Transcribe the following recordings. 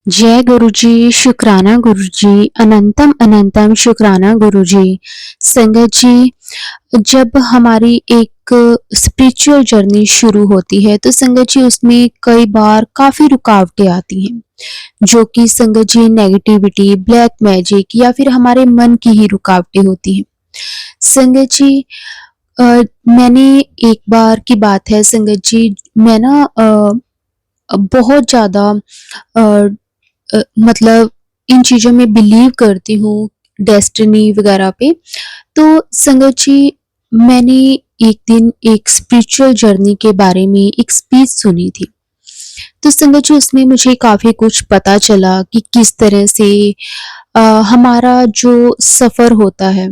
जय गुरु जी, शुक्राना गुरु जी, अनंतम अनंतम शुक्राना गुरु जी। संगत जी, जब हमारी एक स्पिरिचुअल जर्नी शुरू होती है, तो संगत जी उसमें कई बार काफ़ी रुकावटें आती हैं, जो कि संगत जी नेगेटिविटी, ब्लैक मैजिक या फिर हमारे मन की ही रुकावटें होती हैं। संगत जी अ, मैंने एक बार की बात है संगत जी, मैं ना बहुत ज़्यादा अ मतलब इन चीज़ों में बिलीव करती हूँ, डेस्टिनी वगैरह पे। तो संगत जी, मैंने एक दिन एक स्पिरिचुअल जर्नी के बारे में एक स्पीच सुनी थी। तो संगत जी उसमें मुझे काफ़ी कुछ पता चला कि किस तरह से अ, हमारा जो सफ़र होता है,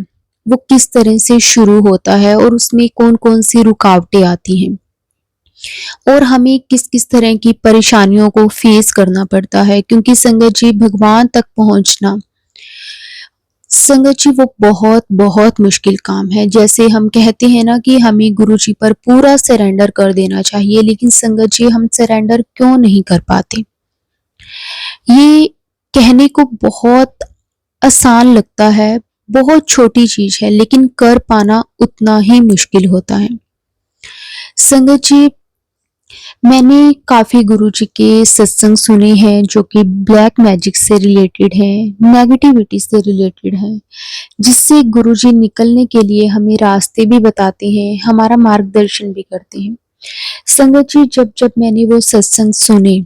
वो किस तरह से शुरू होता है और उसमें कौन-कौन सी रुकावटें आती हैं। और हमें किस-किस तरह की परेशानियों को फेस करना पड़ता है, क्योंकि संगत जी भगवान तक पहुँचना, संगत जी वो बहुत-बहुत मुश्किल काम है। जैसे हम कहते हैं ना कि हमें गुरु जी पर पूरा सरेंडर कर देना चाहिए, लेकिन संगत जी हम सरेंडर क्यों नहीं कर पाते? ये कहने को बहुत आसान लगता है, बहुत छोटी चीज़ है, लेकिन कर पाना उतना ही मुश्किल होता है। संगत जी, मैंने काफ़ी गुरुजी के सत्संग सुने हैं जो कि ब्लैक मैजिक से रिलेटेड हैं, नेगेटिविटी से रिलेटेड हैं, जिससे गुरुजी निकलने के लिए हमें रास्ते भी बताते हैं, हमारा मार्गदर्शन भी करते हैं। संगत जी, जब मैंने वो सत्संग सुने,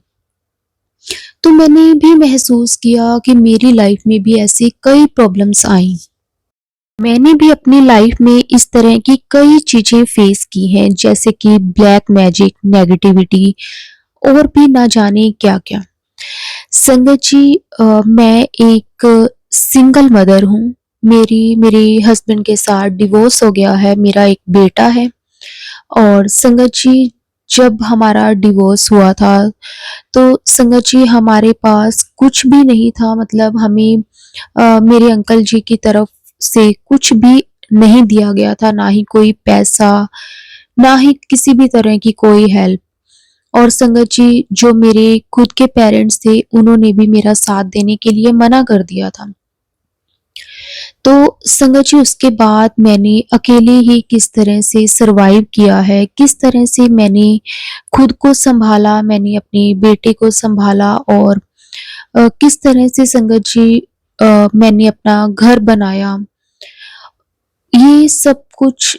तो मैंने भी महसूस किया कि मेरी लाइफ में भी ऐसी कई प्रॉब्लम्स आईं। मैंने भी अपनी लाइफ में इस तरह की कई चीज़ें फेस की हैं, जैसे कि ब्लैक मैजिक, नेगेटिविटी और भी ना जाने क्या-क्या। संगत जी, मैं एक सिंगल मदर हूँ। मेरे हस्बैंड के साथ डिवोर्स हो गया है, मेरा एक बेटा है और संगत जी जब हमारा डिवोर्स हुआ था, तो संगत जी हमारे पास कुछ भी नहीं था, मतलब हमें मेरे अंकल जी की तरफ से कुछ भी नहीं दिया गया था, ना ही कोई पैसा, ना ही किसी भी तरह की कोई हेल्प। और संगत जी जो मेरे खुद के पेरेंट्स थे, उन्होंने भी मेरा साथ देने के लिए मना कर दिया था। तो संगत जी उसके बाद मैंने अकेले ही किस तरह से सर्वाइव किया है, किस तरह से मैंने खुद को सँभाला, मैंने अपने बेटे को सँभाला और किस तरह से संगत जी मैंने अपना घर बनाया। ये सब कुछ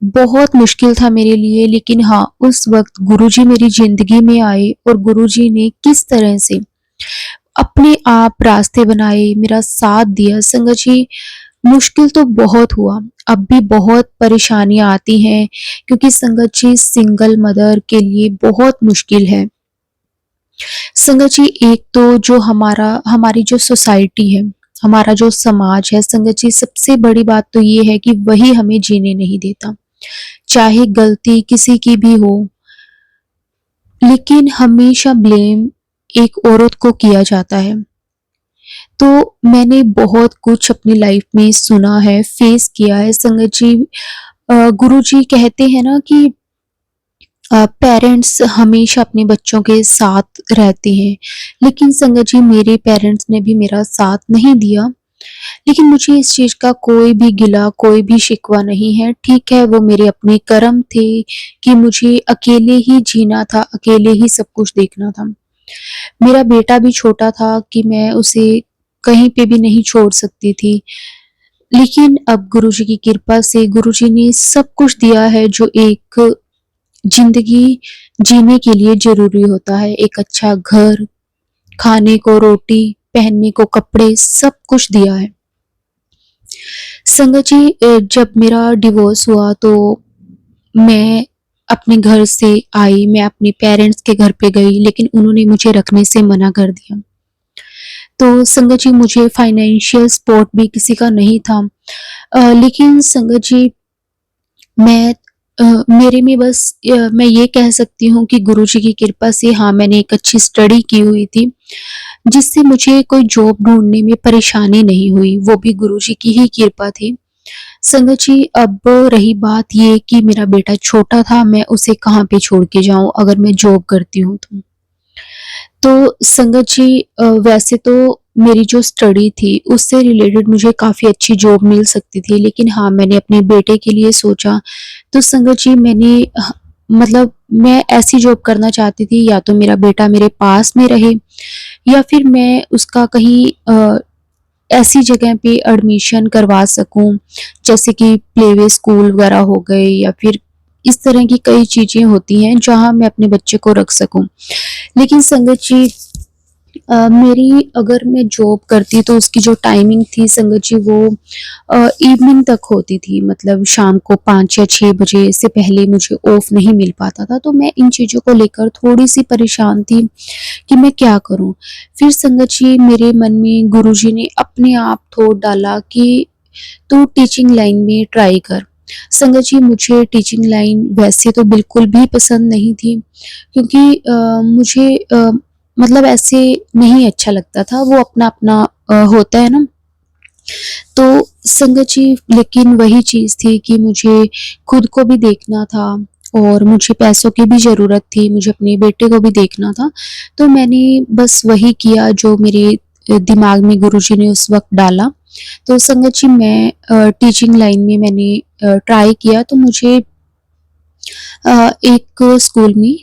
बहुत मुश्किल था मेरे लिए, लेकिन हाँ, उस वक़्त गुरुजी मेरी ज़िंदगी में आए और गुरुजी ने किस तरह से अपने आप रास्ते बनाए, मेरा साथ दिया। संगत जी, मुश्किल तो बहुत हुआ, अब भी बहुत परेशानियाँ आती हैं, क्योंकि संगत जी सिंगल मदर के लिए बहुत मुश्किल है। संगत जी, एक तो जो हमारी जो सोसाइटी है, हमारा जो समाज है, संगत जी सबसे बड़ी बात तो ये है कि वही हमें जीने नहीं देता। चाहे गलती किसी की भी हो, लेकिन हमेशा ब्लेम एक औरत को किया जाता है। तो मैंने बहुत कुछ अपनी लाइफ में सुना है, फेस किया है। संगत जी, गुरुजी कहते हैं ना कि पेरेंट्स हमेशा अपने बच्चों के साथ रहते हैं, लेकिन संगत जी मेरे पेरेंट्स ने भी मेरा साथ नहीं दिया। लेकिन मुझे इस चीज़ का कोई भी गिला, कोई भी शिकवा नहीं है। ठीक है, वो मेरे अपने कर्म थे कि मुझे अकेले ही जीना था, अकेले ही सब कुछ देखना था। मेरा बेटा भी छोटा था कि मैं उसे कहीं पे भी नहीं छोड़ सकती थी। लेकिन अब गुरुजी की कृपा से गुरुजी ने सब कुछ दिया है जो एक ज़िंदगी जीने के लिए ज़रूरी होता है। एक अच्छा घर, खाने को रोटी, पहनने को कपड़े, सब कुछ दिया है। संगत जी, जब मेरा डिवोर्स हुआ तो मैं अपने घर से आई, मैं अपने पेरेंट्स के घर पे गई, लेकिन उन्होंने मुझे रखने से मना कर दिया। तो संगत जी मुझे फाइनेंशियल सपोर्ट भी किसी का नहीं था। लेकिन संगत जी, मैं मेरे में बस मैं ये कह सकती हूँ कि गुरुजी की कृपा से हाँ, मैंने एक अच्छी स्टडी की हुई थी, जिससे मुझे कोई जॉब ढूँढने में परेशानी नहीं हुई, वो भी गुरुजी की ही कृपा थी। संगत जी, अब रही बात ये कि मेरा बेटा छोटा था, मैं उसे कहाँ पे छोड़ के जाऊँ अगर मैं जॉब करती हूँ तो। तो संगत जी वैसे तो मेरी जो स्टडी थी उससे रिलेटेड मुझे काफ़ी अच्छी जॉब मिल सकती थी, लेकिन हाँ, मैंने अपने बेटे के लिए सोचा। तो संगत जी मैंने मतलब मैं ऐसी जॉब करना चाहती थी, या तो मेरा बेटा मेरे पास में रहे या फिर मैं उसका कहीं ऐसी जगह पे एडमिशन करवा सकूँ, जैसे कि प्लेवे स्कूल वगैरह हो गए, या फिर इस तरह की कई चीज़ें होती हैं जहाँ मैं अपने बच्चे को रख सकूँ। लेकिन संगत जी मेरी अगर मैं जॉब करती तो उसकी जो टाइमिंग थी संगत जी वो इवनिंग तक होती थी, मतलब शाम को 5 या 6 बजे से पहले मुझे ऑफ नहीं मिल पाता था। तो मैं इन चीज़ों को लेकर थोड़ी-सी परेशान थी कि मैं क्या करूँ? फिर संगत जी मेरे मन में गुरुजी ने अपने आप थॉट डाला कि तू टीचिंग लाइन में ट्राई कर। संगत जी मुझे टीचिंग लाइन वैसे तो बिल्कुल भी पसंद नहीं थी, क्योंकि मुझे मतलब ऐसे नहीं अच्छा लगता था, वो अपना-अपना होता है ना। तो संगत जी लेकिन वही चीज़ थी कि मुझे खुद को भी देखना था और मुझे पैसों की भी ज़रूरत थी, मुझे अपने बेटे को भी देखना था। तो मैंने बस वही किया जो मेरे दिमाग में गुरुजी ने उस वक़्त डाला। तो संगत जी मैं टीचिंग लाइन में मैंने ट्राई किया, तो मुझे एक स्कूल में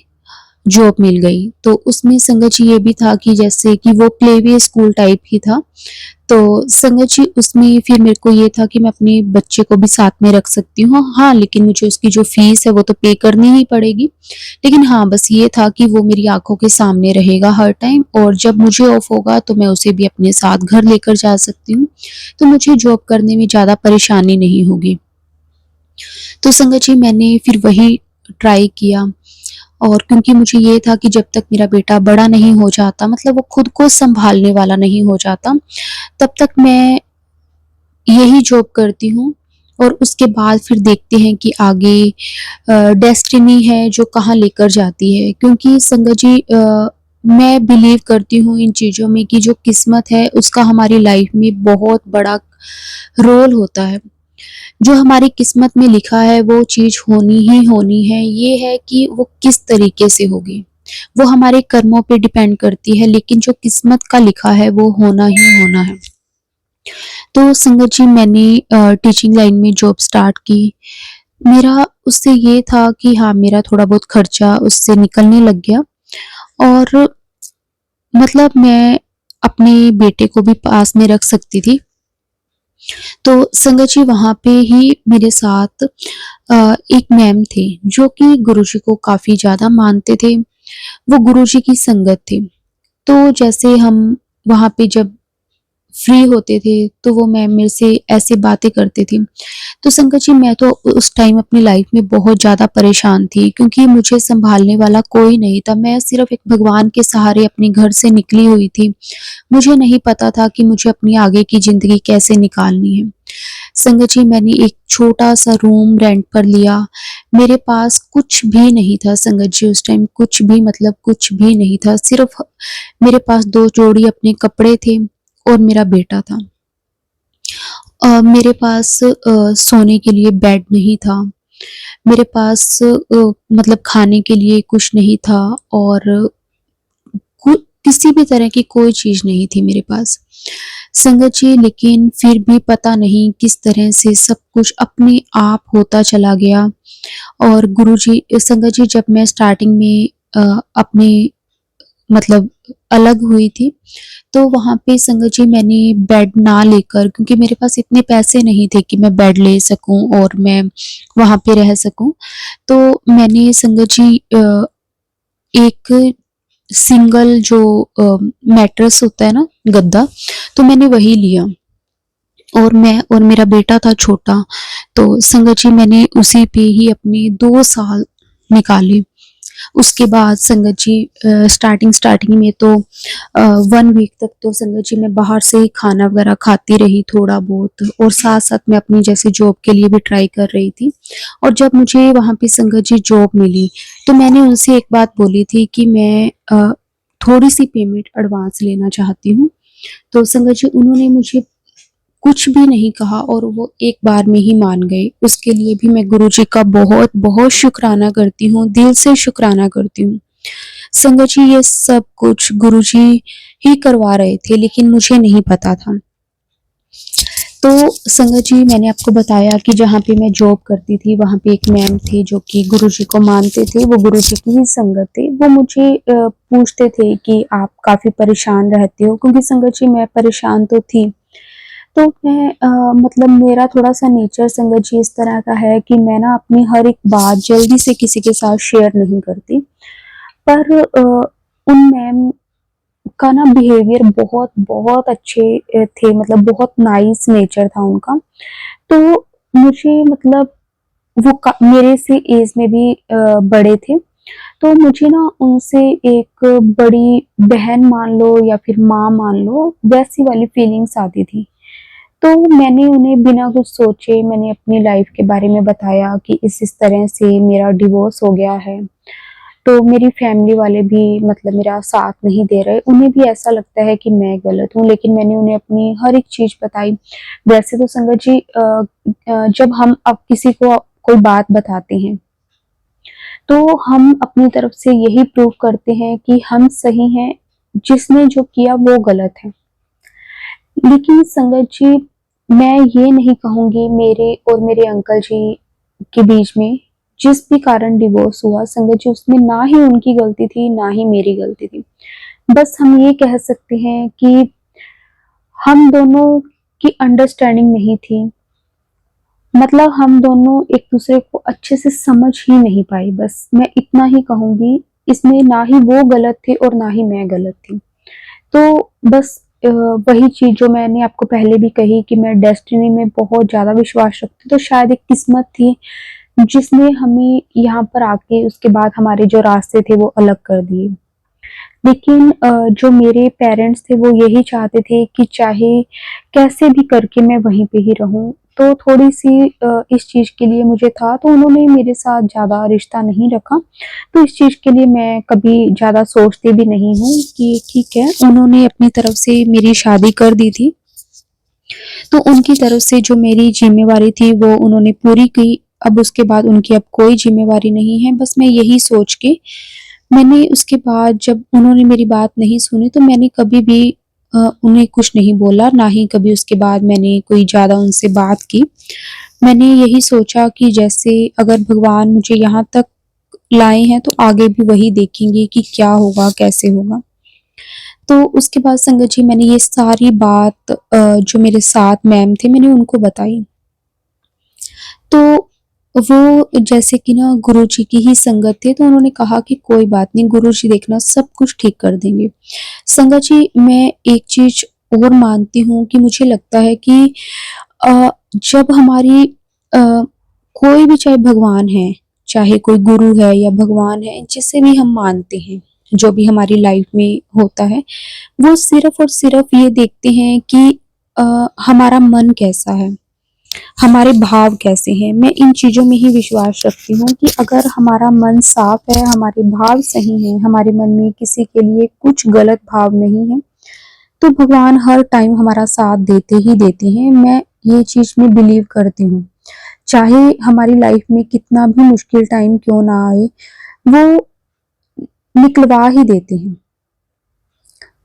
जॉब मिल गई। तो उसमें संगत जी ये भी था कि जैसे कि वो प्लेवे स्कूल टाइप ही था। तो संगत जी उसमें फिर मेरे को ये था कि मैं अपने बच्चे को भी साथ में रख सकती हूँ। हाँ, लेकिन मुझे उसकी जो फ़ीस है वो तो पे करनी ही पड़ेगी। लेकिन हाँ, बस ये था कि वो मेरी आँखों के सामने रहेगा हर टाइम, और जब मुझे ऑफ होगा तो मैं उसे भी अपने साथ घर लेकर जा सकती हूँ। तो मुझे जॉब करने में ज़्यादा परेशानी नहीं होगी। तो संगत जी मैंने फिर वही ट्राई किया, और क्योंकि मुझे ये था कि जब तक मेरा बेटा बड़ा नहीं हो जाता, मतलब वो खुद को सँभालने वाला नहीं हो जाता, तब तक मैं यही जॉब करती हूँ, और उसके बाद फिर देखते हैं कि आगे डेस्टिनी है जो कहाँ लेकर जाती है। क्योंकि संगत जी मैं बिलीव करती हूँ इन चीज़ों में कि जो किस्मत है उसका हमारी लाइफ़ में बहुत बड़ा रोल होता है। जो हमारी किस्मत में लिखा है वो चीज़ होनी ही होनी है, ये है कि वो किस तरीके से होगी, वो हमारे कर्मों पे डिपेंड करती है, लेकिन जो किस्मत का लिखा है वो होना ही होना है। तो संगत जी मैंने टीचिंग लाइन में जॉब स्टार्ट की। मेरा उससे ये था कि हाँ, मेरा थोड़ा बहुत खर्चा उससे निकलने लग गया, और मतलब मैं अपने बेटे को भी पास में रख सकती थी। तो संगत जी वहाँ पे ही मेरे साथ एक मैम थे जो कि गुरुजी को काफ़ी ज़्यादा मानते थे। वो गुरुजी की संगत थी। तो जैसे हम वहाँ पे जब फ्री होते थे तो वो मैम मेरे से ऐसे बातें करती थी। तो संगत जी मैं तो उस टाइम अपनी लाइफ में बहुत ज़्यादा परेशान थी, क्योंकि मुझे सँभालने वाला कोई नहीं था। मैं सिर्फ़ एक भगवान के सहारे अपने घर से निकली हुई थी। मुझे नहीं पता था कि मुझे अपनी आगे की ज़िंदगी कैसे निकालनी है। संगत जी मैंने एक छोटा-सा रूम रेंट पर लिया। मेरे पास कुछ भी नहीं था संगत जी उस टाइम, कुछ भी मतलब कुछ भी नहीं था। सिर्फ़ मेरे पास 2 जोड़ी अपने कपड़े थे और मेरा बेटा था। मेरे पास सोने के लिए बेड नहीं था। मेरे पास मतलब खाने के लिए कुछ नहीं था, और कु किसी भी तरह की कोई चीज़ नहीं थी मेरे पास। संगत जी लेकिन फिर भी पता नहीं किस तरह से सब कुछ अपने आप होता चला गया, और गुरुजी संगत जी जब मैं स्टार्टिंग में अपने मतलब अलग हुई थी, तो वहाँ पे संगत जी मैंने बेड ना लेकर, क्योंकि मेरे पास इतने पैसे नहीं थे कि मैं बेड ले सकूँ और मैं वहाँ पे रह सकूँ। तो मैंने संगत जी एक सिंगल जो मैट्रेस होता है ना, गद्दा, तो मैंने वही लिया, और मैं और मेरा बेटा था छोटा। तो संगत जी मैंने उसी पे ही अपने 2 साल निकाले। उसके बाद संगत जी स्टार्टिंग में तो 1 वीक तक तो संगत जी मैं बाहर से ही खाना वगैरह खाती रही थोड़ा बहुत, और साथ-साथ मैं अपनी जैसे जॉब के लिए भी ट्राई कर रही थी। और जब मुझे वहाँ पे संगत जी जॉब मिली, तो मैंने उनसे एक बात बोली थी कि मैं थोड़ी-सी पेमेंट एडवांस लेना चाहती हूँ। तो संगत जी उन्होंने मुझे कुछ भी नहीं कहा, और वो एक बार में ही मान गए। उसके लिए भी मैं गुरुजी का बहुत-बहुत शुकराना करती हूँ, दिल से शुकराना करती हूँ। संगत जी ये सब कुछ गुरुजी ही करवा रहे थे, लेकिन मुझे नहीं पता था। तो संगत जी मैंने आपको बताया कि जहाँ पे मैं जॉब करती थी वहाँ पे एक मैम थे जो कि गुरुजी को मानते थे, वो गुरुजी की ही संगत थे। वो मुझे पूछते थे कि आप काफ़ी परेशान रहते हो, क्योंकि संगत जी मैं परेशान तो थी। तो मैं मतलब मेरा थोड़ा-सा नेचर संगत जी इस तरह का है कि मैं ना अपनी हर एक बात जल्दी से किसी के साथ शेयर नहीं करती। पर उन मैम का ना बिहेवियर बहुत बहुत अच्छे थे, मतलब बहुत नाइस नेचर था उनका। तो मुझे मतलब वो मेरे से एज में भी बड़े थे, तो मुझे ना उनसे एक बड़ी बहन मान लो या फिर माँ मान लो, वैसी वाली फीलिंग्स आती थी। तो मैंने उन्हें बिना कुछ सोचे मैंने अपनी लाइफ के बारे में बताया कि इस तरह से मेरा डिवोर्स हो गया है। तो मेरी फैमिली वाले भी मतलब मेरा साथ नहीं दे रहे। उन्हें भी ऐसा लगता है कि मैं गलत हूँ, लेकिन मैंने उन्हें अपनी हर एक चीज़ बताई। वैसे तो संगत जी जब हम अब किसी को कोई बात बताते हैं, तो हम अपनी तरफ से यही प्रूव करते हैं कि हम सही हैं, जिसने जो किया वो गलत है। लेकिन संगत जी मैं ये नहीं कहूँगी मेरे और मेरे अंकल जी के बीच में जिस भी कारण डिवोर्स हुआ संगत जी, उसमें ना ही उनकी गलती थी, ना ही मेरी गलती थी। बस हम ये कह सकते हैं कि हम दोनों की अंडरस्टैंडिंग नहीं थी। मतलब हम दोनों एक-दूसरे को अच्छे से समझ ही नहीं पाए, बस मैं इतना ही कहूँगी। इसमें ना ही वो गलत थे और ना ही मैं गलत थी। तो बस वही चीज़ जो मैंने आपको पहले भी कही कि मैं डेस्टिनी में बहुत ज़्यादा विश्वास रखती हूँ, तो शायद एक किस्मत थी जिसने हमें यहाँ पर आके उसके बाद हमारे जो रास्ते थे वो अलग कर दिए। लेकिन जो मेरे पेरेंट्स थे वो यही चाहते थे कि चाहे कैसे भी करके मैं वहीं पे ही रहूँ। तो थोड़ी-सी इस चीज़ के लिए मुझे था, तो उन्होंने मेरे साथ ज़्यादा रिश्ता नहीं रखा। तो इस चीज़ के लिए मैं कभी ज़्यादा सोचती भी नहीं हूँ कि ठीक है, उन्होंने अपनी तरफ से मेरी शादी कर दी थी। तो उनकी तरफ से जो मेरी ज़िम्मेवारी थी वो उन्होंने पूरी की। अब उसके बाद उनकी अब कोई ज़िम्मेवारी नहीं है। बस मैं यही सोच के मैंने उसके बाद जब उन्होंने मेरी बात नहीं सुनी, तो मैंने कभी भी उन्हें कुछ नहीं बोला, ना ही कभी उसके बाद मैंने कोई ज़्यादा उनसे बात की। मैंने यही सोचा कि जैसे अगर भगवान मुझे यहाँ तक लाए हैं तो आगे भी वही देखेंगे कि क्या होगा, कैसे होगा। तो उसके बाद संगत जी मैंने ये सारी बात जो मेरे साथ मैम थे मैंने उनको बताई। तो वो जैसे कि ना गुरुजी की ही संगत थे, तो उन्होंने कहा कि कोई बात नहीं, गुरुजी देखना सब कुछ ठीक कर देंगे। संगत जी मैं एक चीज़ और मानती हूँ कि मुझे लगता है कि जब हमारी कोई भी चाहे भगवान है, चाहे कोई गुरु है या भगवान है, जिसे भी हम मानते हैं, जो भी हमारी लाइफ में होता है, वो सिर्फ़ और सिर्फ़ ये देखते हैं कि हमारा मन कैसा है, हमारे भाव कैसे हैं। मैं इन चीज़ों में ही विश्वास रखती हूँ कि अगर हमारा मन साफ है, हमारे भाव सही हैं, हमारे मन में किसी के लिए कुछ गलत भाव नहीं है, तो भगवान हर टाइम हमारा साथ देते ही देते हैं। मैं ये चीज़ में बिलीव करती हूँ। चाहे हमारी लाइफ में कितना भी मुश्किल टाइम क्यों ना आए, वो निकलवा ही देते हैं।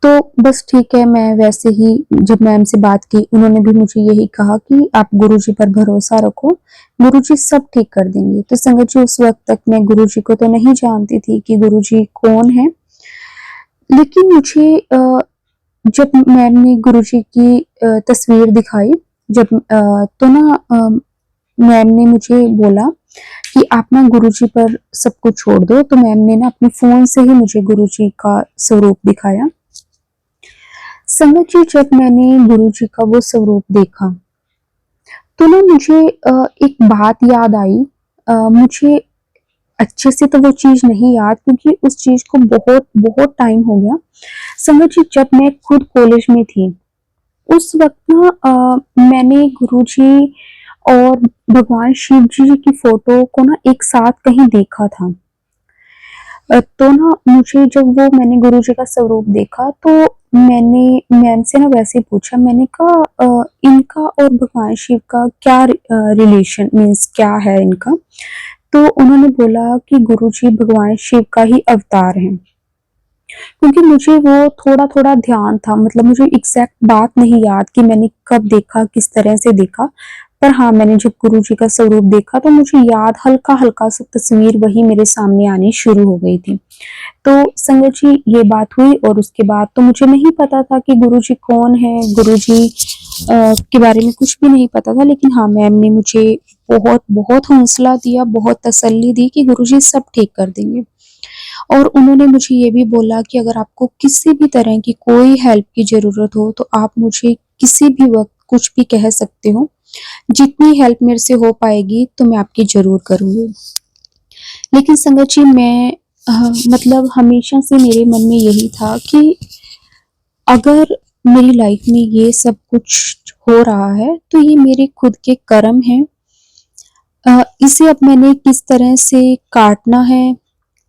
तो बस ठीक है, मैं वैसे ही जब मैम से बात की, उन्होंने भी मुझे यही कहा कि आप गुरुजी पर भरोसा रखो, गुरुजी सब ठीक कर देंगे। तो संगत जी उस वक़्त तक मैं गुरुजी को तो नहीं जानती थी कि गुरुजी कौन है। लेकिन मुझे जब मैम ने गुरुजी की तस्वीर दिखाई, जब तो ना मैम ने मुझे बोला कि आप ना गुरुजी पर सब कुछ छोड़ दो, तो मैम ने ना अपने फ़ोन से ही मुझे गुरुजी का स्वरूप दिखाया। संगत जी जब मैंने गुरुजी का वो स्वरूप देखा, तो ना मुझे एक बात याद आई। मुझे अच्छे से तो वो चीज़ नहीं याद क्योंकि उस चीज़ को बहुत बहुत टाइम हो गया। संगत जी जब मैं खुद कॉलेज में थी, उस वक़्त ना मैंने गुरुजी और भगवान शिव जी की फ़ोटो को ना एक साथ कहीं देखा था। तो ना मुझे जब वो मैंने गुरुजी का स्वरूप देखा, तो मैंने मैम से ना वैसे ही पूछा, मैंने कहा इनका और भगवान शिव का क्या रिलेशन मीन्स क्या है इनका? तो उन्होंने बोला कि गुरुजी भगवान शिव का ही अवतार हैं। क्योंकि मुझे वो थोड़ा-थोड़ा ध्यान था, मतलब मुझे एग्ज़ैक्ट बात नहीं याद कि मैंने कब देखा, किस तरह से देखा। पर हाँ, मैंने जब गुरुजी का स्वरूप देखा तो मुझे याद, हल्का-हल्का सा तस्वीर वही मेरे सामने आनी शुरू हो गई थी। तो संगत जी, ये बात हुई और उसके बाद तो मुझे नहीं पता था कि गुरुजी कौन है, गुरुजी के बारे में कुछ भी नहीं पता था। लेकिन हाँ, मैम ने मुझे बहुत हौसला दिया, बहुत तसल्ली दी कि गुरुजी सब ठीक कर देंगे। और उन्होंने मुझे ये भी बोला कि अगर आपको किसी भी तरह की कोई हेल्प की ज़रूरत हो, तो आप मुझे किसी भी वक़्त कुछ भी कह सकते हो। जितनी हेल्प मेरे से हो पाएगी, तो मैं आपकी ज़रूर करूँगी। लेकिन संगत जी, मैं मतलब हमेशा से मेरे मन में यही था कि अगर मेरी लाइफ में ये सब कुछ हो रहा है, तो ये मेरे खुद के कर्म हैं। इसे अब मैंने किस तरह से काटना है,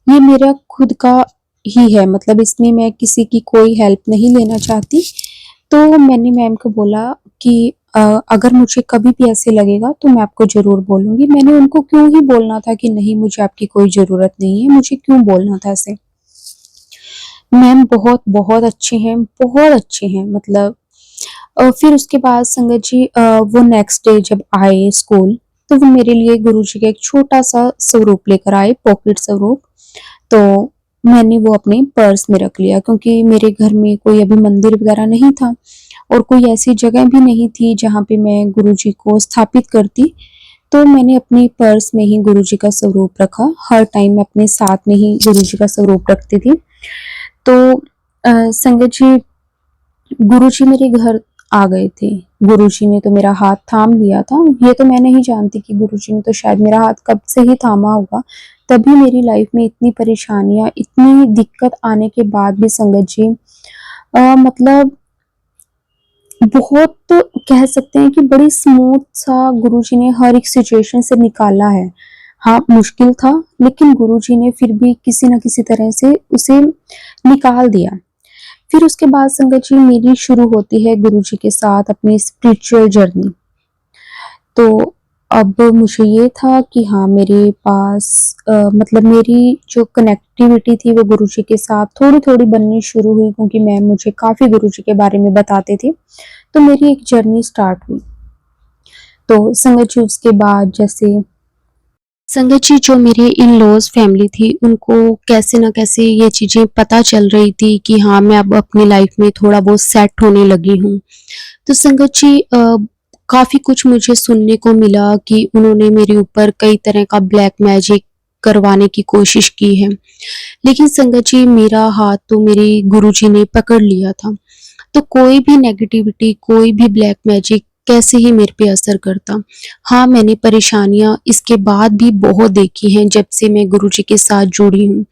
ये मेरा खुद का ही है, मतलब इसमें मैं किसी की कोई हेल्प नहीं लेना चाहती। तो मैंने मैम को बोला कि अगर मुझे कभी भी ऐसे लगेगा तो मैं आपको ज़रूर बोलूँगी। मैंने उनको क्यों ही बोलना था कि नहीं, मुझे आपकी कोई ज़रूरत नहीं है, मुझे क्यों बोलना था ऐसे? मैम बहुत अच्छे हैं, बहुत अच्छे हैं, मतलब फिर उसके बाद संगत जी, वो नेक्स्ट डे जब आए स्कूल, तो वो मेरे लिए गुरुजी का एक छोटा-सा स्वरूप लेकर आए, पॉकेट स्वरूप। तो मैंने वो अपने पर्स में रख लिया, क्योंकि मेरे घर में कोई अभी मंदिर वगैरह नहीं था और कोई ऐसी जगह भी नहीं थी जहाँ पे मैं गुरुजी को स्थापित करती। तो मैंने अपने पर्स में ही गुरुजी का स्वरूप रखा। हर टाइम मैं अपने साथ में ही गुरुजी का स्वरूप रखती थी। तो संगत जी, गुरुजी मेरे घर आ गए थे। गुरुजी ने तो मेरा हाथ थाम लिया था। ये तो मैं नहीं जानती कि गुरुजी ने तो शायद मेरा हाथ कब से ही थामा होगा। तभी मेरी लाइफ में इतनी परेशानियाँ, इतनी दिक्कत आने के बाद भी संगत जी, मतलब बहुत कह सकते हैं कि बड़ी स्मूथ सा गुरुजी ने हर एक सिचुएशन से निकाला है। हाँ, मुश्किल था, लेकिन गुरुजी ने फिर भी किसी न किसी तरह से उसे निकाल दिया। फिर उसके बाद संगत जी, मेरी शुरू होती है गुरुजी के साथ अपनी स्पिरिचुअल जर्नी। तो अब मुझे ये था कि हाँ, मेरे पास मतलब मेरी जो कनेक्टिविटी थी वो गुरुजी के साथ थोड़ी-थोड़ी बननी शुरू हुई, क्योंकि मैम मुझे काफ़ी गुरुजी के बारे में बताते थे। तो मेरी एक जर्नी स्टार्ट हुई। तो संगत जी, उसके बाद जैसे संगत जी, जो मेरे इन-लॉज़ फैमिली थी, उनको कैसे न कैसे ये चीज़ें पता चल रही थी कि हाँ, मैं अब अपनी लाइफ में थोड़ा बहुत सेट होने लगी हूँ। तो संगत जी, काफ़ी कुछ मुझे सुनने को मिला कि उन्होंने मेरे ऊपर कई तरह का ब्लैक मैजिक करवाने की कोशिश की है। लेकिन संगत जी, मेरा हाथ तो मेरे गुरुजी ने पकड़ लिया था। तो कोई भी नेगेटिविटी, कोई भी ब्लैक मैजिक कैसे ही मेरे पे असर करता। हाँ, मैंने परेशानियाँ इसके बाद भी बहुत देखी हैं जब से मैं गुरुजी के साथ जुड़ी हूँ।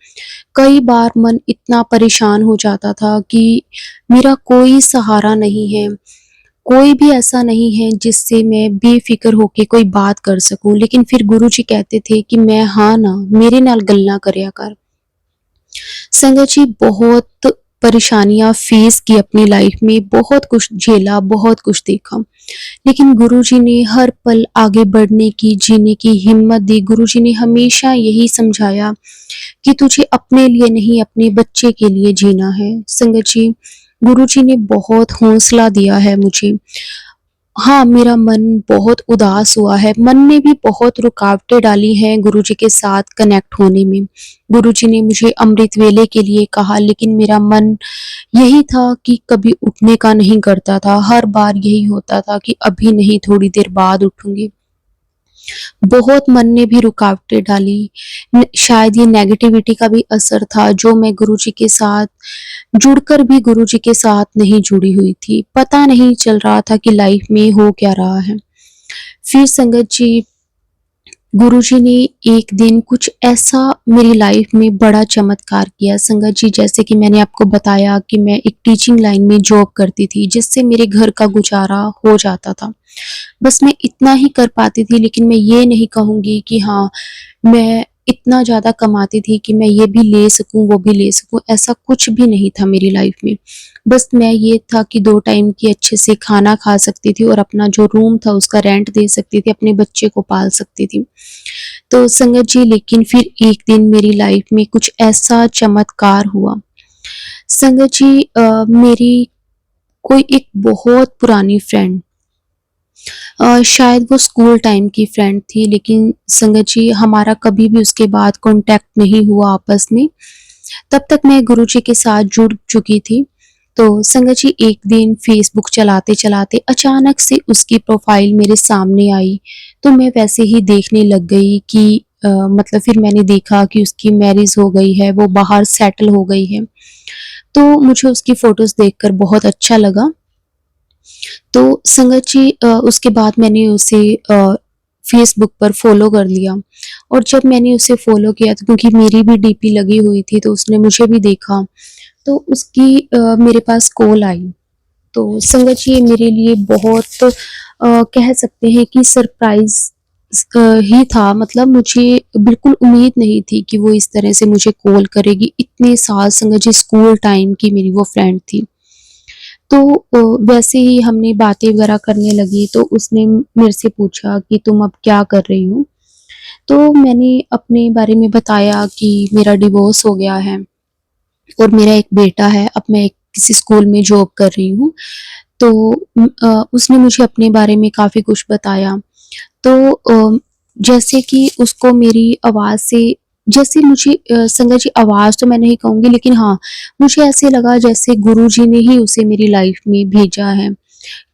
कई बार मन इतना परेशान हो जाता था कि मेरा कोई सहारा नहीं है, कोई भी ऐसा नहीं है जिससे मैं बेफ़िक्र होके कोई बात कर सकूँ। लेकिन फिर गुरुजी कहते थे कि मैं हाँ ना, मेरे नाल गल्लां करया कर। संगत जी, बहुत परेशानियाँ फेस की अपनी लाइफ में, बहुत कुछ झेला, बहुत कुछ देखा। लेकिन गुरुजी ने हर पल आगे बढ़ने की, जीने की हिम्मत दी। गुरुजी ने हमेशा यही समझाया कि तुझे अपने लिए नहीं, अपने बच्चे के लिए जीना है। संगत जी, गुरुजी ने बहुत हौसला दिया है मुझे। हाँ, मेरा मन बहुत उदास हुआ है, मन ने भी बहुत रुकावटें डाली हैं गुरुजी के साथ कनेक्ट होने में। गुरुजी ने मुझे अमृत वेले के लिए कहा, लेकिन मेरा मन यही था कि कभी उठने का नहीं करता था। हर बार यही होता था कि अभी नहीं, थोड़ी देर बाद उठूँगी। बहुत मन ने भी रुकावटें डाली। शायद ये नेगेटिविटी का भी असर था, जो मैं गुरुजी के साथ जुड़कर भी गुरुजी के साथ नहीं जुड़ी हुई थी। पता नहीं चल रहा था कि लाइफ में हो क्या रहा है। फिर संगत जी, गुरुजी ने एक दिन कुछ ऐसा मेरी लाइफ में बड़ा चमत्कार किया। संगत जी, जैसे कि मैंने आपको बताया कि मैं एक टीचिंग लाइन में जॉब करती थी, जिससे मेरे घर का गुजारा हो जाता था। बस मैं इतना ही कर पाती थी, लेकिन मैं ये नहीं कहूँगी कि हाँ, मैं इतना ज़्यादा कमाती थी कि मैं ये भी ले सकूँ, वो भी ले सकूँ, ऐसा कुछ भी नहीं था मेरी लाइफ में। बस मैं ये था कि 2 टाइम की अच्छे से खाना खा सकती थी और अपना जो रूम था उसका रेंट दे सकती थी, अपने बच्चे को पाल सकती थी। तो संगत जी, लेकिन फिर एक दिन मेरी लाइफ में कुछ ऐसा चमत्कार हुआ। संगत जी मेरी कोई एक बहुत पुरानी फ्रेंड, शायद वो स्कूल टाइम की फ्रेंड थी, लेकिन संगत जी हमारा कभी भी उसके बाद कॉन्टैक्ट नहीं हुआ आपस में। तब तक मैं गुरुजी के साथ जुड़ चुकी थी। तो संगत जी एक दिन फ़ेसबुक चलाते-चलाते अचानक से उसकी प्रोफ़ाइल मेरे सामने आई। तो मैं वैसे ही देखने लग गई कि मतलब फिर मैंने देखा कि उसकी मैरिज हो गई है, वो बाहर सेटल हो गई है। तो मुझे उसकी फ़ोटोज़ देखकर बहुत अच्छा लगा। तो संगत जी उसके बाद मैंने उसे फ़ेसबुक पर फ़ॉलो कर लिया, और जब मैंने उसे फ़ॉलो किया तो क्योंकि मेरी भी डीपी लगी हुई थी, तो उसने मुझे भी देखा। तो उसकी मेरे पास कॉल आई। तो संगत जी ये मेरे लिए बहुत कह सकते हैं कि सरप्राइज़ ही था। मतलब मुझे बिल्कुल उम्मीद नहीं थी कि वो इस तरह से मुझे कॉल करेगी। इतने साल संगत जी स्कूल टाइम की मेरी वो फ्रेंड थी। तो वैसे ही हमने बातें वगैरह करने लगी, तो उसने मेरे से पूछा कि तुम अब क्या कर रही हो? तो मैंने अपने बारे में बताया कि मेरा डिवोर्स हो गया है और मेरा एक बेटा है, अब मैं एक किसी स्कूल में जॉब कर रही हूँ। तो उसने मुझे अपने बारे में काफ़ी कुछ बताया। तो जैसे कि उसको मेरी आवाज़ से, जैसे मुझे संगत जी आवाज़ तो मैं नहीं कहूँगी, लेकिन हाँ, मुझे ऐसे लगा जैसे गुरुजी ने ही उसे मेरी लाइफ़ में भेजा है,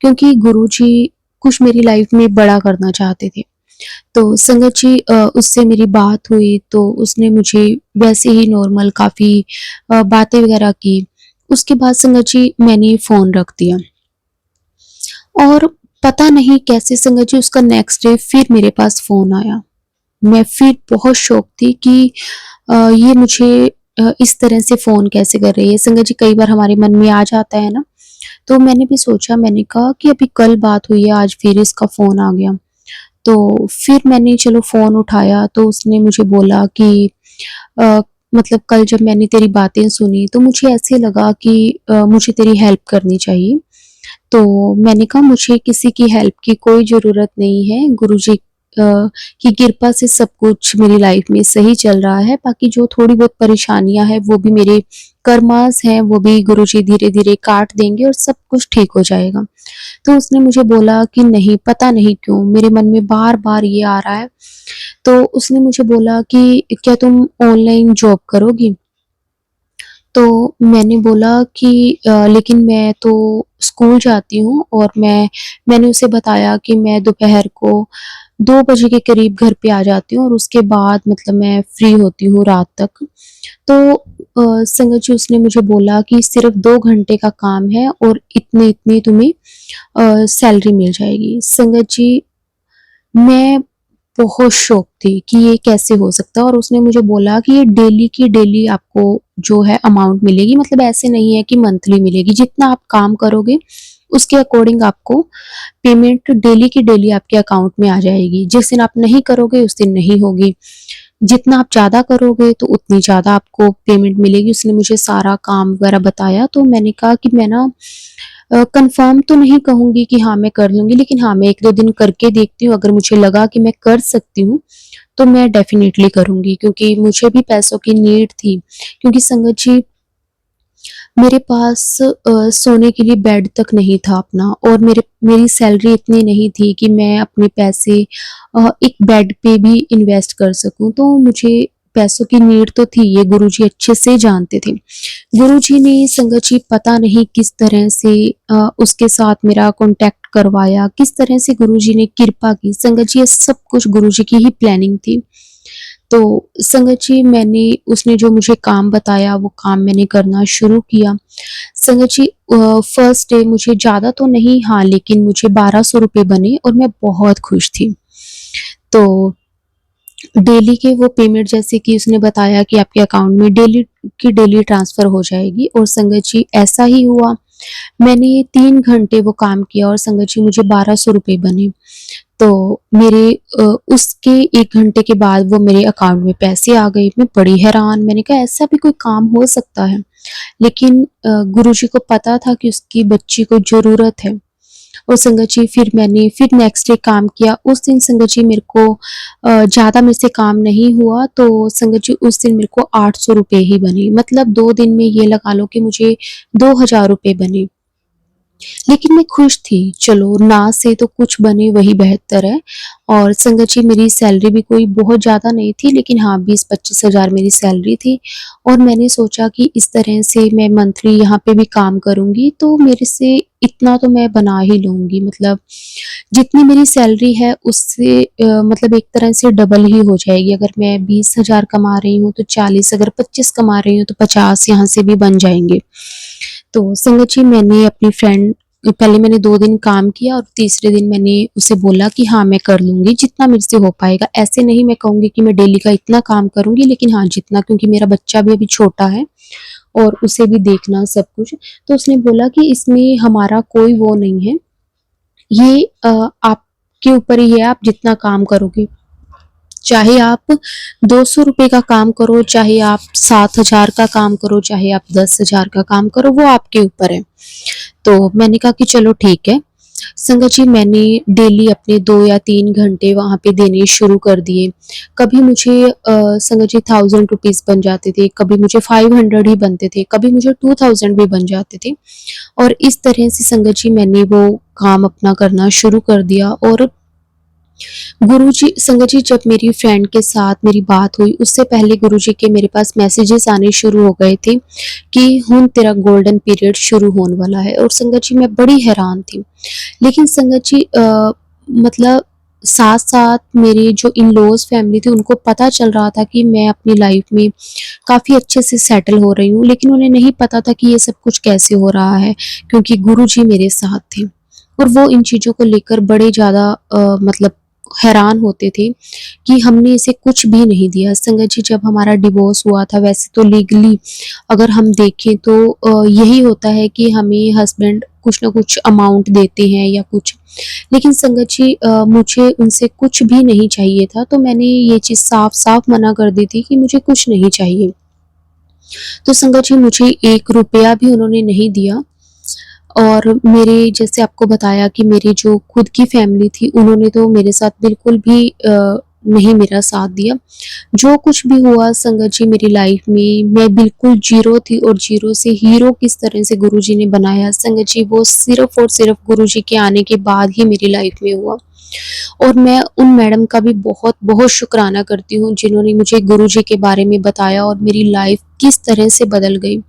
क्योंकि गुरुजी कुछ मेरी लाइफ़ में बड़ा करना चाहते थे। तो संगत जी उससे मेरी बात हुई, तो उसने मुझे वैसे ही नॉर्मल काफ़ी बातें वगैरह की। उसके बाद संगत जी मैंने फ़ोन रख दिया, और पता नहीं कैसे संगत जी उसका नेक्स्ट डे फिर मेरे पास फ़ोन आया। मैं फिर बहुत शॉक थी कि ये मुझे इस तरह से फ़ोन कैसे कर रही है। संगत जी कई बार हमारे मन में आ जाता है ना, तो मैंने भी सोचा, मैंने कहा कि अभी कल बात हुई है, आज फिर इसका फ़ोन आ गया। तो फिर मैंने चलो फ़ोन उठाया, तो उसने मुझे बोला कि अ, मतलब कल जब मैंने तेरी बातें सुनी तो मुझे ऐसे लगा कि मुझे तेरी हेल्प करनी चाहिए। तो मैंने कहा मुझे किसी की हेल्प की कोई ज़रूरत नहीं है, गुरुजी की कृपा से सब कुछ मेरी लाइफ़ में सही चल रहा है, बाकी जो थोड़ी बहुत परेशानियाँ हैं वो भी मेरे कर्मास हैं, वो भी गुरुजी धीरे-धीरे काट देंगे और सब कुछ ठीक हो जाएगा। तो उसने मुझे बोला कि नहीं, पता नहीं क्यों मेरे मन में बार-बार ये आ रहा है। तो उसने मुझे बोला कि क्या तुम ऑनलाइन जॉब करोगी? तो मैंने बोला कि लेकिन मैं तो स्कूल जाती हूँ, और मैंने उसे बताया कि मैं दोपहर को 2 बजे के करीब घर पे आ जाती हूँ, और उसके बाद मतलब मैं फ्री होती हूँ रात तक। तो संगत जी उसने मुझे बोला कि सिर्फ़ 2 घंटे का काम है और इतनी-इतनी तुम्हें सैलरी मिल जाएगी। संगत जी मैं बहुत शॉक थी कि ये कैसे हो सकता है, और उसने मुझे बोला कि ये डेली की डेली आपको जो है अमाउंट मिलेगी, मतलब ऐसे नहीं है कि मंथली मिलेगी, जितना आप काम करोगे उसके अकॉर्डिंग आपको पेमेंट डेली की डेली आपके अकाउंट में आ जाएगी। जिस दिन आप नहीं करोगे उस दिन नहीं होगी। जितना आप ज़्यादा करोगे तो उतनी ज़्यादा आपको पेमेंट मिलेगी। उसने मुझे सारा काम वगैरह बताया, तो मैंने कहा कि मैं ना कन्फर्म तो नहीं कहूँगी कि हाँ, मैं कर लूँगी, लेकिन हाँ, मैं 1-2 दिन करके देखती हूँ, अगर मुझे लगा कि मैं कर सकती हूँ, तो मैं डेफ़िनिटली करूँगी, क्योंकि मुझे भी पैसों की नीड थी। क्योंकि संगत जी मेरे पास सोने के लिए बेड तक नहीं था अपना, और मेरी सैलरी इतनी नहीं थी कि मैं अपने पैसे एक बेड पे भी इन्वेस्ट कर सकूँ। तो मुझे पैसों की नीड तो थी, ये गुरुजी अच्छे से जानते थे। गुरुजी ने संगत जी पता नहीं किस तरह से उसके साथ मेरा कॉन्टैक्ट करवाया, किस तरह से गुरुजी ने कृपा की। संगत जी ये सब कुछ गुरुजी की ही प्लानिंग थी। तो संगत जी उसने जो मुझे काम बताया वो काम मैंने करना शुरू किया। संगत जी फर्स्ट डे मुझे ज़्यादा तो नहीं, हाँ, लेकिन मुझे ₹1200 बने और मैं बहुत खुश थी। तो डेली के वो पेमेंट, जैसे कि उसने बताया कि आपके अकाउंट में डेली की डेली ट्रांसफ़र हो जाएगी, और संगत जी ऐसा ही हुआ। मैंने 3 घंटे वो काम किया और संगत जी मुझे ₹1200 बने। तो मेरे उसके 1 घंटे के बाद वो मेरे अकाउंट में पैसे आ गए। मैं बड़ी हैरान, मैंने कहा ऐसा भी कोई काम हो सकता है? लेकिन गुरुजी को पता था कि उसकी बच्ची को ज़रूरत है, और संगत जी फिर मैंने फिर नेक्स्ट डे काम किया। उस दिन संगत जी मेरे को ज़्यादा मेरे से काम नहीं हुआ, तो संगत जी उस दिन मेरे को 800 रुपए ही बने। मतलब 2 दिन में ये लगा लो कि मुझे 2000 रुपए बने। लेकिन मैं खुश थी, चलो ना से तो कुछ बने वही बेहतर है। और संगत जी मेरी सैलरी भी कोई बहुत ज़्यादा नहीं थी, लेकिन हाँ 20-25 हज़ार मेरी सैलरी थी। और मैंने सोचा कि इस तरह से मैं मंथली यहाँ पे भी काम करूँगी तो मेरे से इतना तो मैं बना ही लूँगी। मतलब जितनी मेरी सैलरी है उससे मतलब एक तरह से डबल ही हो जाएगी। अगर मैं 20,000 कमा रही हूँ तो 40, अगर 25 कमा रही हूँ तो 50 यहाँ से भी बन जाएँगे। तो संगत जी मैंने अपनी फ्रेंड पहले मैंने 2 दिन काम किया और तीसरे दिन मैंने उसे बोला कि हाँ, मैं कर लूँगी जितना मेरे से हो पाएगा। ऐसे नहीं मैं कहूँगी कि मैं डेली का इतना काम करूँगी, लेकिन हाँ, जितना, क्योंकि मेरा बच्चा भी अभी छोटा है और उसे भी देखना सब कुछ। तो उसने बोला कि इसमें हमारा कोई वो नहीं है, ये आपके ऊपर ही है, आप जितना काम करोगे। चाहे आप 200 रुपए का काम करो, चाहे आप 7,000 का काम करो, चाहे आप 10,000 का काम करो, वो आपके ऊपर है। तो मैंने कहा कि चलो ठीक है। संगत जी मैंने डेली अपने 2 या 3 घंटे वहाँ पे देने शुरू कर दिए। कभी मुझे संगत जी 1000 रुपीज़ बन जाते थे, कभी मुझे 500 ही बनते थे, कभी मुझे 2000 भी बन जाते थे। और इस तरह से संगत जी मैंने वो काम अपना करना शुरू कर दिया। और गुरुजी संगत जी जब मेरी फ्रेंड के साथ मेरी बात हुई, उससे पहले गुरुजी के मेरे पास मैसेजेस आने शुरू हो गए थे कि हुन तेरा गोल्डन पीरियड शुरू होने वाला है। और संगत जी मैं बड़ी हैरान थी। लेकिन संगत जी मतलब साथ-साथ मेरे जो इन-लॉज़ फैमिली थी उनको पता चल रहा था कि मैं अपनी लाइफ़ में काफ़ी अच्छे से सेटल हो रही हूँ, लेकिन उन्हें नहीं पता था कि ये सब कुछ कैसे हो रहा है, क्योंकि गुरुजी मेरे साथ थे। और वो इन चीज़ों को लेकर बड़े ज़्यादा मतलब हैरान होते थे कि हमने इसे कुछ भी नहीं दिया। संगत जी जब हमारा डिवोर्स हुआ था, वैसे तो लीगली अगर हम देखें तो यही होता है कि हमें हस्बैंड कुछ ना कुछ अमाउंट देते हैं या कुछ। लेकिन संगत जी मुझे उनसे कुछ भी नहीं चाहिए था, तो मैंने ये चीज़ साफ-साफ मना कर दी थी कि मुझे कुछ नहीं चाहिए। तो संगत जी मुझे 1 रुपया भी उन्होंने नहीं दिया। और मेरे जैसे आपको बताया कि मेरी जो खुद की फैमिली थी, उन्होंने तो मेरे साथ बिल्कुल भी नहीं मेरा साथ दिया। जो कुछ भी हुआ संगत जी मेरी लाइफ में, मैं बिल्कुल ज़ीरो थी और ज़ीरो से हीरो किस तरह से गुरुजी ने बनाया संगत जी, वो सिर्फ़ और सिर्फ़ गुरुजी के आने के बाद ही मेरी लाइफ में हुआ। और मैं उन मैडम का भी बहुत-बहुत शुकराना करती हूँ, जिन्होंने मुझे गुरुजी के बारे में बताया और मेरी लाइफ किस तरह से बदल गई।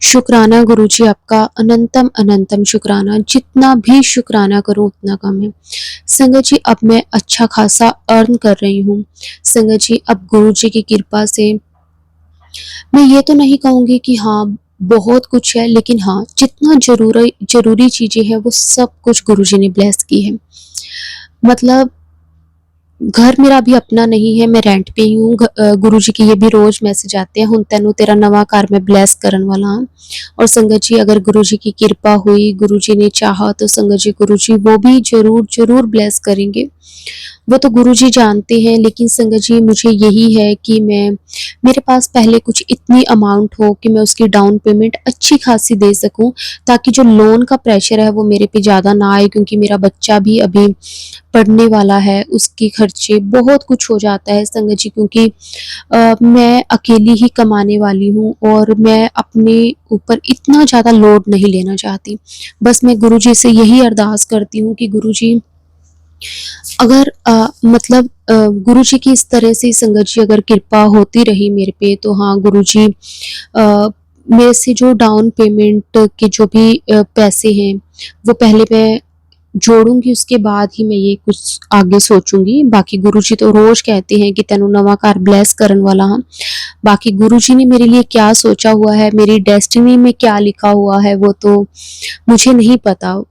शुक्राना गुरुजी आपका, अनंतम अनंतम शुक्राना, जितना भी शुक्राना करूँ उतना कम है। संगत जी अब मैं अच्छा खासा अर्न कर रही हूँ। संगत जी अब गुरुजी की कृपा से मैं ये तो नहीं कहूँगी कि हाँ, बहुत कुछ है, लेकिन हाँ, जितना ज़रूरी चीज़ें हैं वो सब कुछ गुरुजी ने ब्लेस की है। मतलब घर मेरा अभी अपना नहीं है, मैं रेंट पे ही हूँ। गुरुजी के ये भी रोज़ मैसेज आते हैं, "हुण तैनूं तेरा नवा घर मैं ब्लेस करन वाला हां।" और संगत जी अगर गुरुजी की कृपा हुई, गुरुजी ने चाहा तो संगत जी गुरुजी वो भी ज़रूर ब्लेस करेंगे। वो तो गुरुजी जानते हैं, लेकिन संगत जी मुझे यही है कि मेरे पास पहले कुछ इतनी अमाउंट हो कि मैं उसकी डाउन पेमेंट अच्छी खासी दे सकूँ, ताकि जो लोन का प्रेशर है वो मेरे पे ज़्यादा ना आए, क्योंकि मेरा बच्चा भी अभी पढ़ने वाला है, उसके खर्चे बहुत कुछ हो जाता है संगत जी, क्योंकि मैं अकेली ही कमाने वाली हूँ और मैं अपने ऊपर इतना ज़्यादा लोड नहीं लेना चाहती। बस मैं गुरुजी से यही अरदास करती हूँ कि गुरुजी अगर मतलब गुरुजी की इस तरह से संगत जी अगर कृपा होती रही मेरे पे, तो हाँ गुरुजी मेरे से जो डाउन पेमेंट के जो भी पैसे हैं, वो पहले मैं जोड़ूँगी, उसके बाद ही मैं ये कुछ आगे सोचूँगी। बाकी गुरुजी तो रोज़ कहते हैं कि तैनूं नवां घर ब्लेस करन वाला हां। बाकी गुरुजी ने मेरे लिए क्या सोचा हुआ है, मेरी डेस्टिनी में क्या लिखा हुआ है, वो तो मुझे नहीं पता।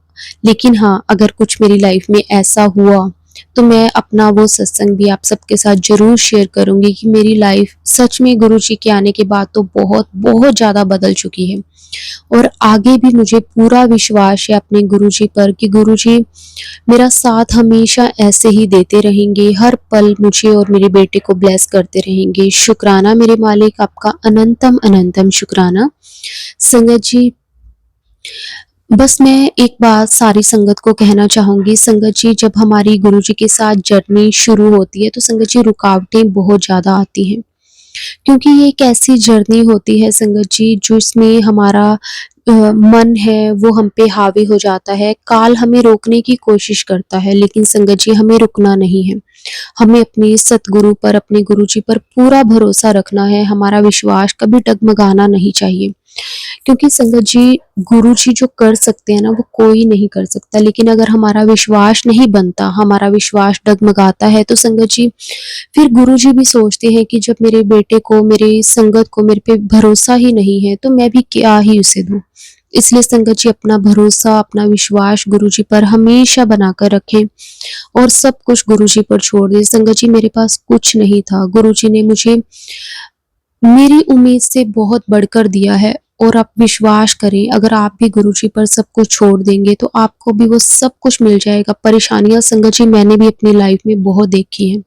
लेकिन हाँ, अगर कुछ मेरी लाइफ में ऐसा हुआ, तो मैं अपना वो सत्संग भी आप सबके साथ ज़रूर शेयर करूँगी कि मेरी लाइफ सच में गुरुजी के आने के बाद तो बहुत ज़्यादा बदल चुकी है। और आगे भी मुझे पूरा विश्वास है अपने गुरुजी पर कि गुरुजी मेरा साथ हमेशा ऐसे ही देते रहेंगे, हर पल मुझे और मेरे बेटे को ब्लेस करते रहेंगे। शुक्राना मेरे मालिक, आपका अनंतम अनंतम शुक्राना। संगत जी बस मैं एक बात सारी संगत को कहना चाहूँगी, संगत जी जब हमारी गुरुजी के साथ जर्नी शुरू होती है तो संगत जी रुकावटें बहुत ज़्यादा आती हैं। क्योंकि ये एक ऐसी जर्नी होती है संगत जी जिसमें हमारा मन है वो हम पे हावी हो जाता है। काल हमें रोकने की कोशिश करता है लेकिन संगत जी हमें रुकना नहीं है। हमें अपने सतगुरु पर, अपने गुरुजी पर पूरा भरोसा रखना है, हमारा विश्वास कभी डगमगाना नहीं चाहिए। क्योंकि संगत जी गुरुजी जो कर सकते हैं ना वो कोई नहीं कर सकता, लेकिन अगर हमारा विश्वास नहीं बनता, हमारा विश्वास डगमगाता है तो संगत जी फिर गुरुजी भी सोचते हैं कि जब मेरे बेटे को, मेरी संगत को मेरे पे भरोसा ही नहीं है तो मैं भी क्या ही उसे दूँ। इसलिए संगत जी अपना भरोसा, अपना विश्वास गुरुजी पर हमेशा बनाकर रखें और सब कुछ गुरुजी पर छोड़ दें। संगत जी मेरे पास कुछ नहीं था, गुरुजी ने मुझे मेरी उम्मीद से बहुत बढ़कर दिया है और आप विश्वास करें, अगर आप भी गुरुजी पर सब कुछ छोड़ देंगे तो आपको भी वो सब कुछ मिल जाएगा। परेशानियाँ संगत जी मैंने भी अपनी लाइफ में बहुत देखी हैं।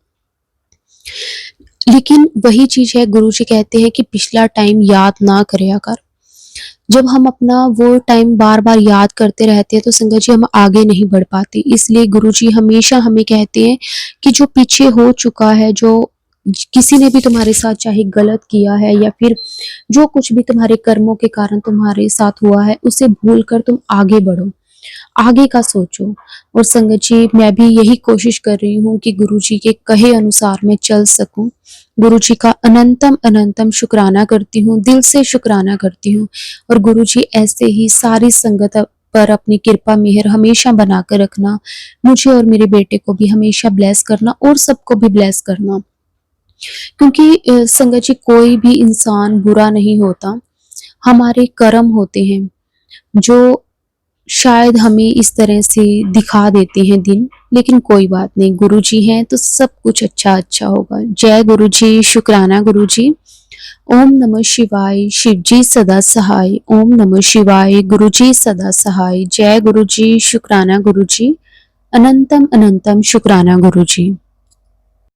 लेकिन वही चीज़ है, गुरुजी कहते हैं कि पिछला टाइम याद ना करया कर। जब हम अपना वो टाइम बार-बार याद करते रहते हैं तो संगत जी हम आगे नहीं बढ़ पाते। इसलिए गुरुजी हमेशा हमें कहते हैं कि जो पीछे हो चुका है, जो किसी ने भी तुम्हारे साथ चाहे गलत किया है या फिर जो कुछ भी तुम्हारे कर्मों के कारण तुम्हारे साथ हुआ है, उसे भूल कर तुम आगे बढ़ो। आगे का सोचो। और संगत जी मैं भी यही कोशिश कर रही हूँ कि गुरुजी के कहे अनुसार मैं चल सकूँ। गुरुजी का अनंतम अनंतम शुक्राना करती हूँ, दिल से शुक्राना करती हूँ और गुरुजी ऐसे ही सारी संगत पर अपनी कृपा मेहर हमेशा बनाकर रखना। मुझे और मेरे बेटे को भी हमेशा ब्लेस करना और सबको भी ब्लेस करना। क्योंकि संगत जी कोई भी इंसान बुरा नहीं होता, हमारे कर्म होते हैं जो शायद हमें इस तरह से दिखा देते हैं दिन, लेकिन कोई बात नहीं, गुरुजी हैं तो सब कुछ अच्छा-अच्छा होगा। जय गुरुजी, शुक्राना गुरुजी। ओम नमः शिवाय, शिव जी सदा सहाय। ओम नमः शिवाय, गुरुजी सदा सहाय। जय गुरुजी, शुक्राना गुरुजी। अनंतम अनंतम शुक्राना गुरुजी।